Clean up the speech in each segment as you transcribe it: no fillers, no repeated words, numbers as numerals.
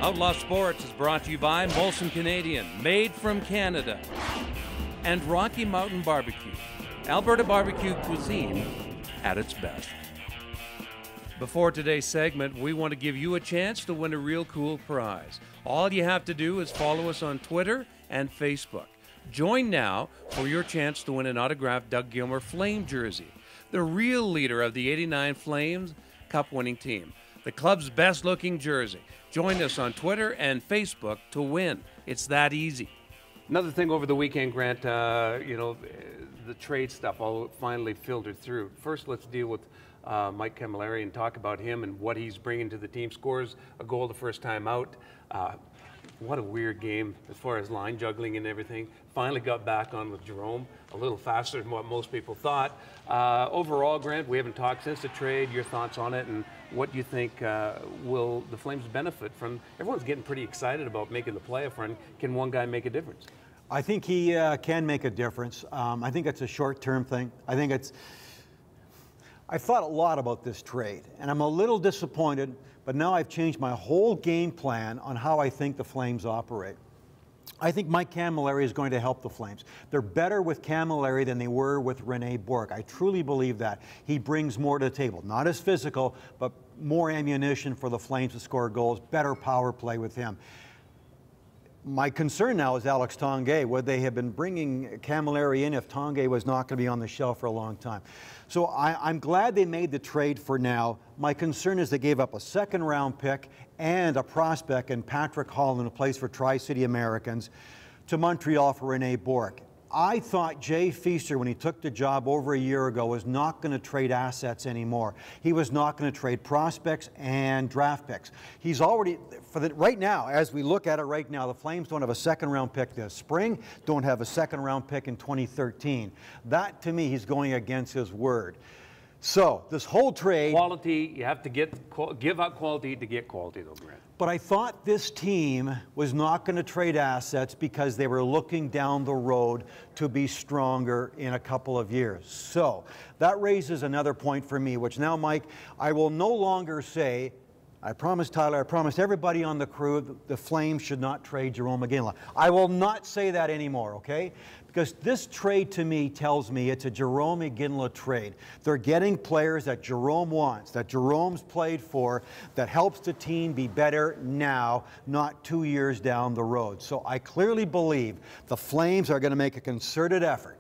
Outlaw Sports is brought to you by Molson Canadian, made from Canada, and Rocky Mountain Barbecue, Alberta barbecue cuisine at its best. Before today's segment, we want to give you a chance to win a real cool prize. All you have to do is follow us on Twitter and Facebook. Join now for your chance to win an autographed Doug Gilmer Flame jersey, the real leader of the '89 Flames Cup-winning team, the club's best-looking jersey. Join us on Twitter and Facebook to win. It's that easy. Another thing over the weekend, Grant, the trade stuff all finally filtered through. First, let's deal with Mike Cammalleri and talk about him and what he's bringing to the team. Scores a goal the first time out. What a weird game as far as line juggling and everything. Finally got back on with Jerome, a little faster than what most people thought. Overall, Grant, we haven't talked since the trade. Your thoughts on it and what you think will the Flames benefit from? Everyone's getting pretty excited about making the playoff run. Can one guy make a difference? I think he can make a difference. I think it's a short-term thing. I've thought a lot about this trade, and I'm a little disappointed, but now I've changed my whole game plan on how I think the Flames operate. I think Mike Cammalleri is going to help the Flames. They're better with Cammalleri than they were with Rene Bourque. I truly believe that. He brings more to the table. Not as physical, but more ammunition for the Flames to score goals, better power play with him. My concern now is Alex Tanguay. Would they have been bringing Cammalleri in if Tanguay was not going to be on the shelf for a long time? So I'm glad they made the trade for now. My concern is they gave up a second-round pick and a prospect in Patrick Holland, who plays for Tri-City Americans, to Montreal for Rene Bourque. I thought Jay Feaster, when he took the job over a year ago, was not going to trade assets anymore. He was not going to trade prospects and draft picks. He's already, right now, as we look at it right now, the Flames don't have a second-round pick this spring, don't have a second-round pick in 2013. That, to me, he's going against his word. So, this whole trade... Quality, you have to give out quality to get quality, though, Grant. But I thought this team was not going to trade assets because they were looking down the road to be stronger in a couple of years. So that raises another point for me, which now, Mike, I will no longer say, I promised Tyler, I promised everybody on the crew, the Flames should not trade Jerome McGinley. I will not say that anymore, okay? Because this trade to me tells me it's a Jerome McGinley trade. They're getting players that Jerome wants, that Jerome's played for, that helps the team be better now, not 2 years down the road. So I clearly believe the Flames are going to make a concerted effort,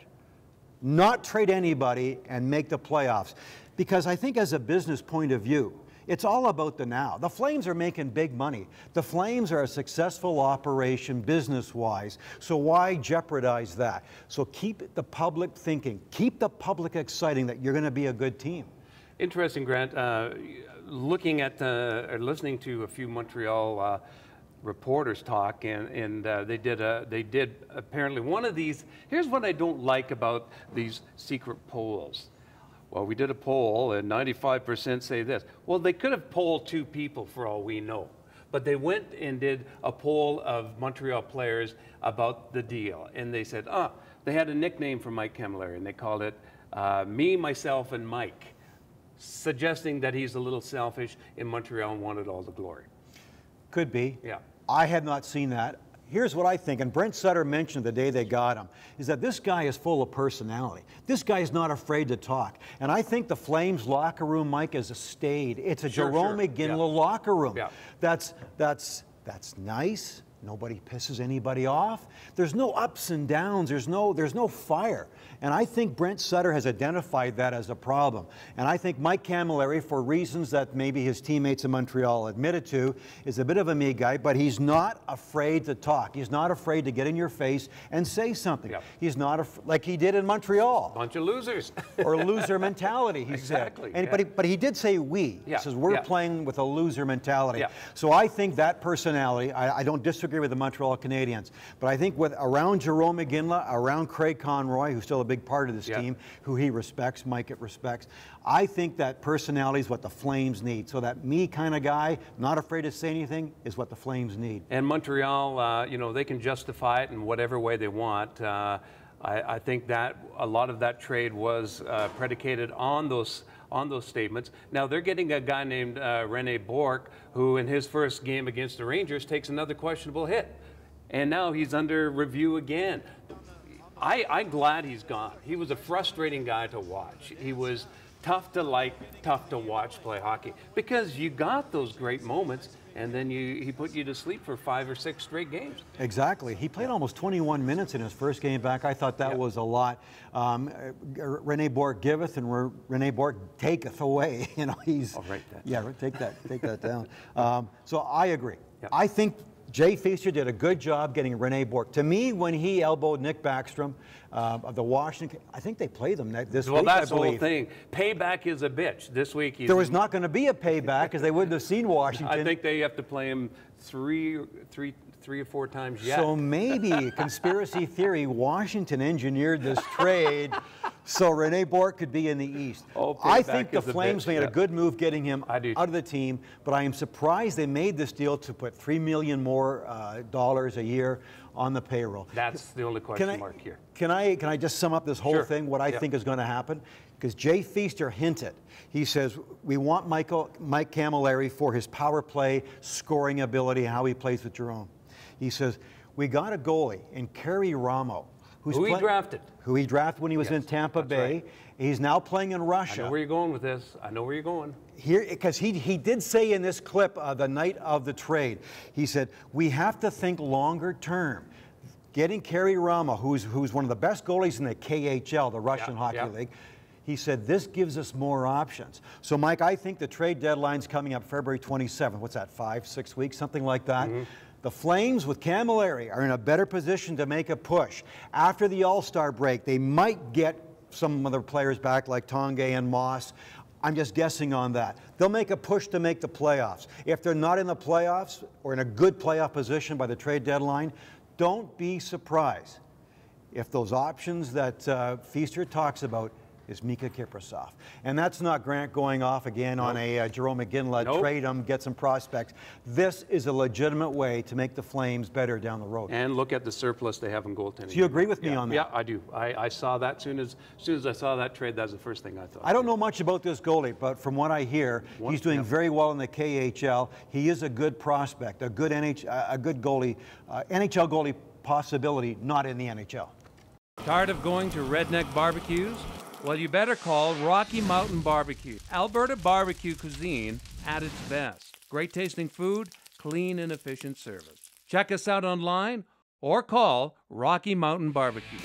not trade anybody and make the playoffs. Because I think as a business point of view, it's all about the now. The Flames are making big money. The Flames are a successful operation business-wise, so why jeopardize that? So keep the public thinking. Keep the public exciting that you're going to be a good team. Interesting, Grant. Looking at or listening to a few Montreal reporters talk, and they did apparently one of these. Here's what I don't like about these secret polls. Well, we did a poll, and 95% say this. Well, they could have polled 2 people for all we know. But they went and did a poll of Montreal players about the deal. And they said, they had a nickname for Mike Cammalleri, and they called it Me, Myself, and Mike, suggesting that he's a little selfish in Montreal and wanted all the glory. Could be. Yeah. I have not seen that. Here's what I think, and Brent Sutter mentioned the day they got him, is that this guy is full of personality. This guy is not afraid to talk. And I think the Flames locker room, Mike, is a staid. It's a Jerome McGinley locker room. Yeah. That's nice. Nobody pisses anybody off. There's no ups and downs. There's no fire. And I think Brent Sutter has identified that as a problem. And I think Mike Cammalleri, for reasons that maybe his teammates in Montreal admitted to, is a bit of a me guy, but he's not afraid to talk. He's not afraid to get in your face and say something. Yep. He's not like he did in Montreal. Bunch of losers. Or loser mentality, he exactly, said. And, but he did say we. Yeah. He says we're playing with a loser mentality. Yeah. So I think that personality, I don't disagree with the Montreal Canadiens, but I think around Jerome McGinley, around Craig Conroy, who's still a big part of this team, who he respects, Mike respects, I think that personality is what the Flames need. So that me kind of guy, not afraid to say anything, is what the Flames need. And Montreal, they can justify it in whatever way they want. I think that a lot of that trade was predicated on those on those statements. Now they're getting a guy named Rene Bourque, who in his first game against the Rangers takes another questionable hit. And now he's under review again. I'm glad he's gone. He was a frustrating guy to watch. He was tough to like, tough to watch play hockey, because you got those great moments, and then he put you to sleep for 5 or 6 straight games. Exactly. He played almost 21 minutes in his first game back. I thought that was a lot. Rene Bourque giveth and Rene Bourque taketh away. You know, he's. I'll write that. Yeah, take that down. So I agree. Yep. I think Jay Feaster did a good job getting Rene Bourque. To me, when he elbowed Nick Backstrom of the Washington, I think they play them this week, Well, that's I the believe. whole thing. Payback is a bitch. This week There was not going to be a payback because they wouldn't have seen Washington. I think they have to play him three or four times yet. So maybe, conspiracy theory, Washington engineered this trade so Rene Bourque could be in the East. Oh, I think the is a Flames bitch, made a good move getting him I do. out of the team, but I am surprised they made this deal to put $3 million more dollars a year on the payroll. That's the only question mark here. Can I just sum up this whole Sure. thing, what I think is going to happen? Because Jay Feaster hinted. He says, we want Mike Cammalleri for his power play, scoring ability, how he plays with Jerome. He says, we got a goalie in Kerry Ramo. Who he drafted. Who he drafted when he was in Tampa Bay. Right. He's now playing in Russia. I know where you're going with this. I know where you're going. Here, because he did say in this clip the night of the trade, he said, we have to think longer term. Getting Kerry Rama, who's one of the best goalies in the KHL, the Russian Hockey League, he said, this gives us more options. So, Mike, I think the trade deadline's coming up February 27th. What's that, 5-6 weeks, something like that? Mm-hmm. The Flames with Cammalleri are in a better position to make a push. After the All-Star break, they might get some other players back like Tonga and Moss. I'm just guessing on that. They'll make a push to make the playoffs. If they're not in the playoffs or in a good playoff position by the trade deadline, don't be surprised if those options that Feaster talks about is Mika Kiprasov. And that's not Grant going off again on a Jerome McGinley, trade him, get some prospects. This is a legitimate way to make the Flames better down the road. And look at the surplus they have in goaltending. So you agree with me on that? Yeah, I do. I saw that as soon as I saw that trade, that's the first thing I thought. I don't know much about this goalie, but from what I hear, he's doing very well in the KHL. He is a good prospect, a good goalie, NHL goalie possibility, not in the NHL. Tired of going to redneck barbecues? Well, you better call Rocky Mountain Barbecue. Alberta barbecue cuisine at its best. Great tasting food, clean and efficient service. Check us out online or call Rocky Mountain Barbecue.